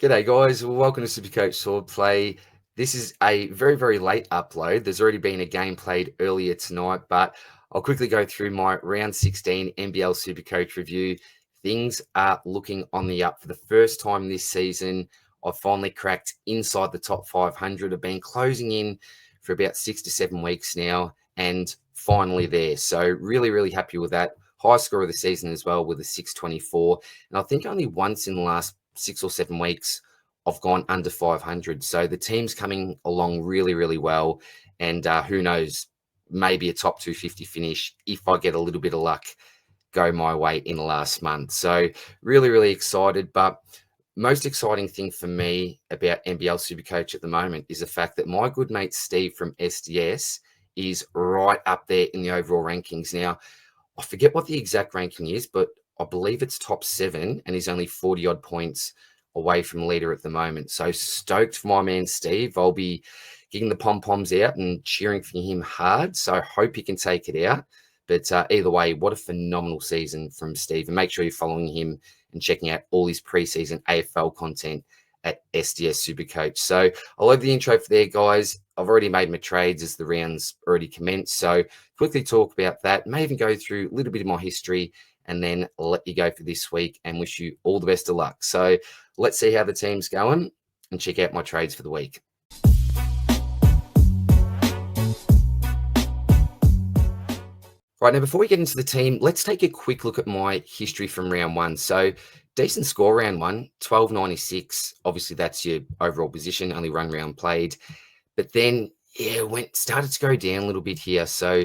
G'day guys, welcome to SuperCoach Swordplay. This is a very, very late upload. There's already been a game played earlier tonight, but I'll quickly go through my round 16 NBL SuperCoach review. Things are looking on the up for the first time this season. I've finally cracked inside the top 500. I've been closing in for about 6 to 7 weeks now and finally there. So really, really happy with that. High score of the season as well with a 624. And I think only once in the last 6 or 7 weeks I've gone under 500. So the team's coming along really, really well. And who knows, maybe a top 250 finish if I get a little bit of luck go my way in the last month. So really, really excited. But most exciting thing for me about NBL Supercoach at the moment is the fact that my good mate Steve from SDS is right up there in the overall rankings. Now, I forget what the exact ranking is, but I believe it's top 7 and he's only 40 odd points away from leader at the moment. So stoked for my man Steve. I'll be getting the pom-poms out and cheering for him hard. So I hope he can take it out. But either way, what a phenomenal season from Steve. And make sure you're following him and checking out all his preseason AFL content at SDS Supercoach. So I'll leave the intro for there, guys. I've already made my trades as the rounds already commenced. So quickly talk about that. May even go through a little bit of my history and then I'll let you go for this week and wish you all the best of luck. So let's see how the team's going and check out my trades for the week. Right, now before we get into the team, let's take a quick look at my history from round 1. So decent score round 1, 1296. Obviously, that's your overall position, only one round played. But then, yeah, started to go down a little bit here. So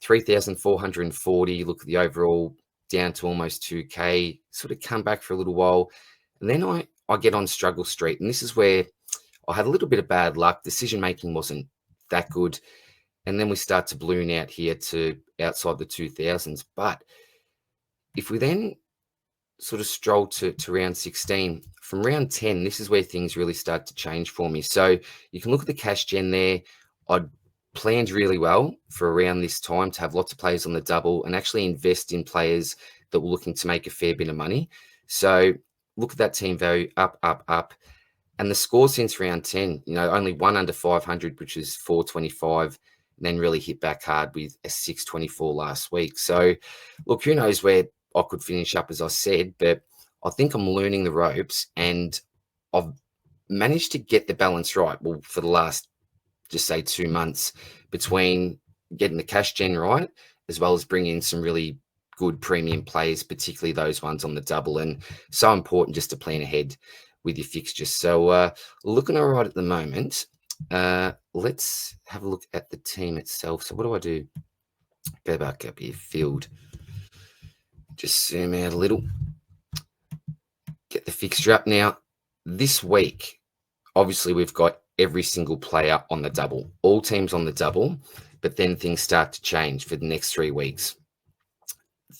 3,440, look at the overall, down to almost 2K, sort of come back for a little while. And then I get on struggle street. And this is where I had a little bit of bad luck. Decision-making wasn't that good. And then we start to balloon out here to outside the 2000s. But if we then sort of stroll to round 16, from round 10, this is where things really start to change for me. So you can look at the cash gen there. I'd planned really well for around this time to have lots of players on the double and actually invest in players that were looking to make a fair bit of money. So look at that team value, up, up, up. And the score since round 10, only one under 500, which is 425. And then really hit back hard with a 624 last week. So, look, who knows where I could finish up, as I said, but I think I'm learning the ropes and I've managed to get the balance right. Well, for the last, just say 2 months between getting the cash gen right, as well as bringing in some really good premium players, particularly those ones on the double. And so important just to plan ahead with your fixtures. So looking all right at the moment. Let's have a look at the team itself. So what do? Go back up here, field. Just zoom out a little. Get the fixture up. Now, this week, obviously we've got every single player on the double. All teams on the double, but then things start to change for the next 3 weeks.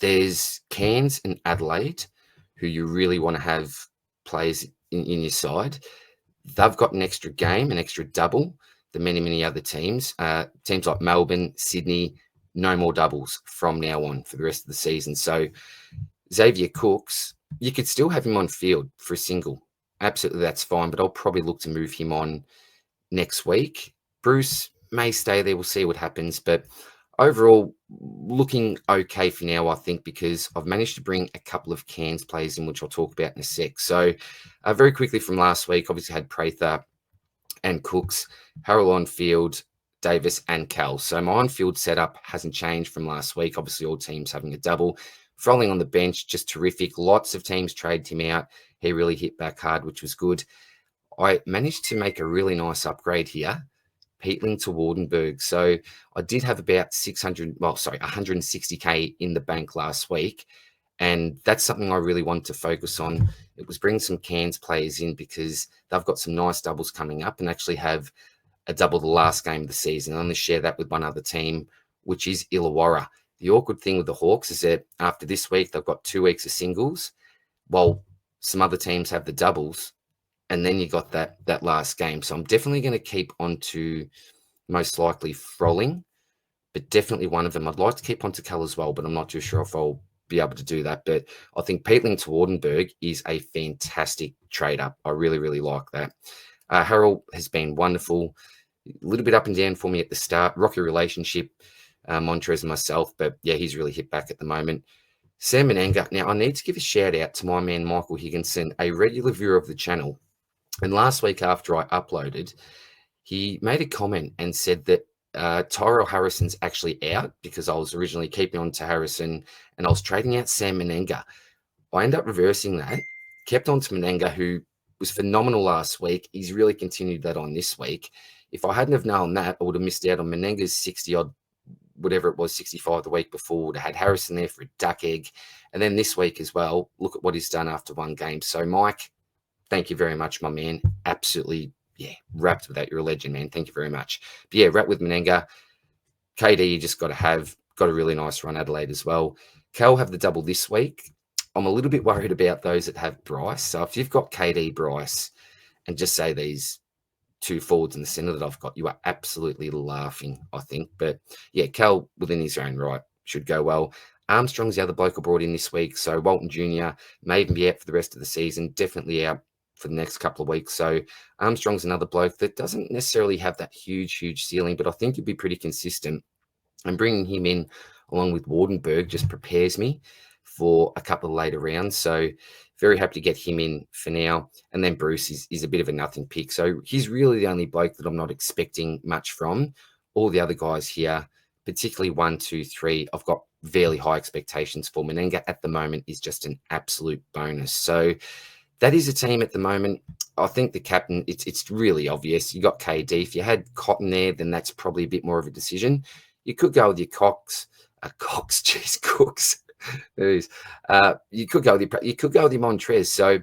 There's Cairns and Adelaide, who you really want to have players in your side. They've got an extra game, an extra double than many, many other teams. Teams like Melbourne, Sydney, no more doubles from now on for the rest of the season. So Xavier Cooks, you could still have him on field for a single. Absolutely, that's fine, but I'll probably look to move him on next week. Bruce may stay there. We'll see what happens. But overall, looking okay for now, I think, because I've managed to bring a couple of Cairns players in, which I'll talk about in a sec. So very quickly from last week, obviously had Prather and Cooks, Harrell on field, Davis and Cal. So my on-field setup hasn't changed from last week. Obviously, all teams having a double. Frolling on the bench, just terrific. Lots of teams traded him out. He really hit back hard, which was good. I managed to make a really nice upgrade here. Peatling to Wardenberg. So I did have about 160K in the bank last week. And that's something I really want to focus on. It was bring some Cairns players in because they've got some nice doubles coming up and actually have a double the last game of the season. I only share that with one other team, which is Illawarra. The awkward thing with the Hawks is that after this week, they've got 2 weeks of singles, while some other teams have the doubles. And then you got that last game. So I'm definitely going to keep on to most likely Frolling, but definitely one of them. I'd like to keep on to Cal as well, but I'm not too sure if I'll be able to do that. But I think Peatling to Wardenberg is a fantastic trade up. I really, really like that. Harold has been wonderful. A little bit up and down for me at the start. Rocky relationship, Montrez and myself. But yeah, he's really hit back at the moment. Sam Menenga. Now, I need to give a shout out to my man, Michael Higginson, a regular viewer of the channel. And last week after I uploaded, he made a comment and said that Tyrell Harrison's actually out because I was originally keeping on to Harrison and I was trading out Sam Menenga. I ended up reversing that, kept on to Menenga, who was phenomenal last week. He's really continued that on this week. If I hadn't have known that, I would have missed out on Menenga's 60-odd, whatever it was, 65 the week before. Would have had Harrison there for a duck egg. And then this week as well, look at what he's done after one game. So, Mike, thank you very much, my man. Absolutely, yeah, wrapped with that. You're a legend, man. Thank you very much. But yeah, wrapped with Menenga. KD, you just got a really nice run. Adelaide as well. Cal have the double this week. I'm a little bit worried about those that have Bryce. So if you've got KD, Bryce, and just say these two forwards in the center that I've got, you are absolutely laughing, I think. But yeah, Cal within his own right should go well. Armstrong's the other bloke I brought in this week. So Walton Jr. may even be out for the rest of the season, definitely out for the next couple of weeks. So Armstrong's another bloke that doesn't necessarily have that huge ceiling, but I think he'd be pretty consistent. And bringing him in along with Wardenberg just prepares me for a couple of later rounds. So very happy to get him in for now. And then Bruce is a bit of a nothing pick. So he's really the only bloke that I'm not expecting much from. All the other guys here, particularly 1, 2, 3, I've got fairly high expectations for. Menenga at the moment is just an absolute bonus. So that is a team at the moment. I think the captain, it's really obvious. You got KD. If you had Cotton there, then that's probably a bit more of a decision. You could go with your Cooks. You could go with your Montrez. So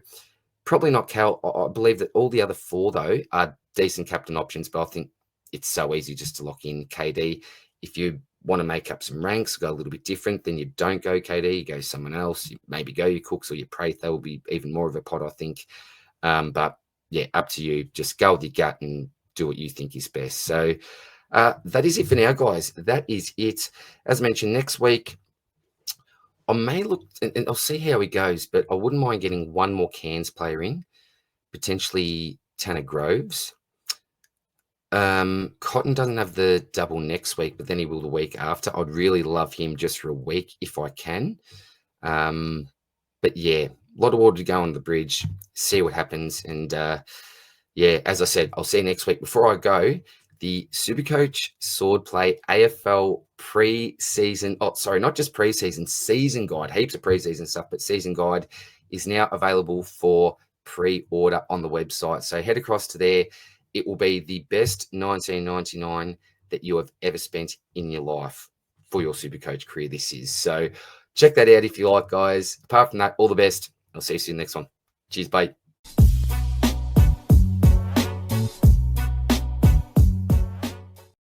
probably not Cal. I believe that all the other 4 though are decent captain options, but I think it's so easy just to lock in KD. If you want to make up some ranks, go a little bit different, then you don't go KD, you go someone else. You maybe go your Cooks or your Praith. That will be even more of a pot, I think. But yeah, up to you. Just go with your gut and do what you think is best. So that is it for now, guys. That is it. As mentioned, next week, I may look, and I'll see how he goes, but I wouldn't mind getting one more Cairns player in, potentially Tanner Groves. Cotton doesn't have the double next week, but then he will the week after. I'd really love him just for a week if I can. But yeah, a lot of water to go on the bridge, see what happens. And yeah, as I said, I'll see you next week. Before I go, the SuperCoach Swordplay AFL pre-season, not just pre-season, season guide, heaps of pre-season stuff, but season guide is now available for pre-order on the website. So head across to there. It will be the best $19.99 that you have ever spent in your life for your SuperCoach career. This is. So check that out if you like, guys. Apart from that, all the best. I'll see you soon next one. Cheers, bye.